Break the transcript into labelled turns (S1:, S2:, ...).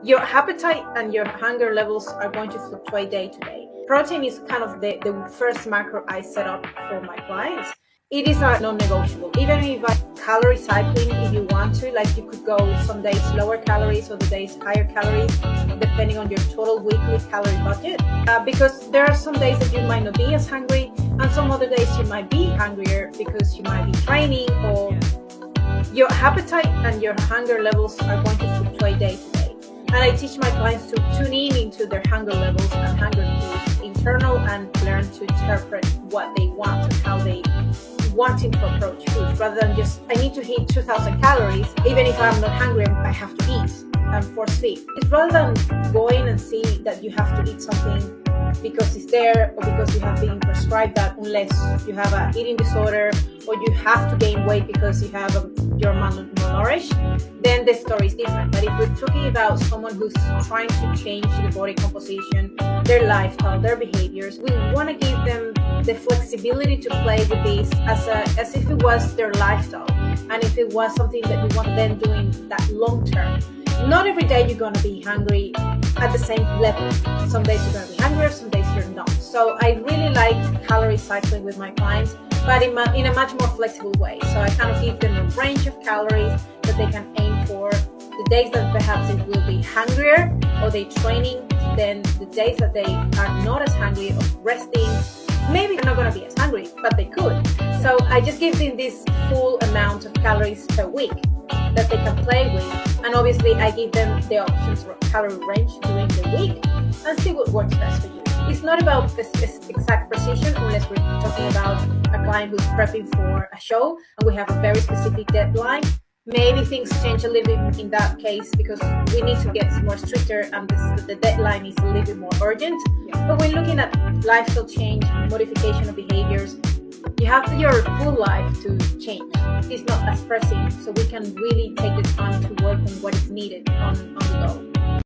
S1: Your appetite and your hunger levels are going to fluctuate day to day. Protein is kind of the first macro I set up for my clients. It is a non-negotiable. Even if calorie cycling, if you want to, like you could go some days lower calories, other days higher calories, depending on your total weekly calorie budget. Because there are some days that you might not be as hungry, and some other days you might be hungrier because you might be training, or your appetite and your hunger levels are going to fluctuate day to day. And I teach my clients to tune in into their hunger levels and hunger cues, internal, and learn to interpret what they want and how they wanting to approach food, rather than just, I need to hit 2,000 calories, even if I'm not hungry, I have to eat and force feed. It's rather than going and see that you have to eat something because it's there, or because you have been prescribed that, unless you have an eating disorder or you have to gain weight because you have you're malnourished, then the story is different. But if we're talking about someone who's trying to change the body composition, their lifestyle, their behaviors, we want to give them the flexibility to play with this as if it was their lifestyle, and if it was something that you want them doing that long term. Not every day you're going to be hungry at the same level. Some days you're going to be hungrier, some days you're not. So I really like calorie cycling with my clients, but in a much more flexible way. So I kind of give them a range of calories that they can aim for. The days that perhaps they will be hungrier or they're training, then the days that they are not as hungry or resting, maybe they're not going to be as hungry, but they could. So I just give them this full amount of calories per week that they can play with, and obviously I give them the options for calorie range during the week and see what works best for you. It's not about this exact precision unless we're talking about a client who's prepping for a show and we have a very specific deadline. Maybe things change a little bit in that case because we need to get more stricter and the deadline is a little bit more urgent. But we're looking at lifestyle change, modification of behaviors. You have your full life to change. It's not as pressing, so we can really take the time to work on what is needed on the go.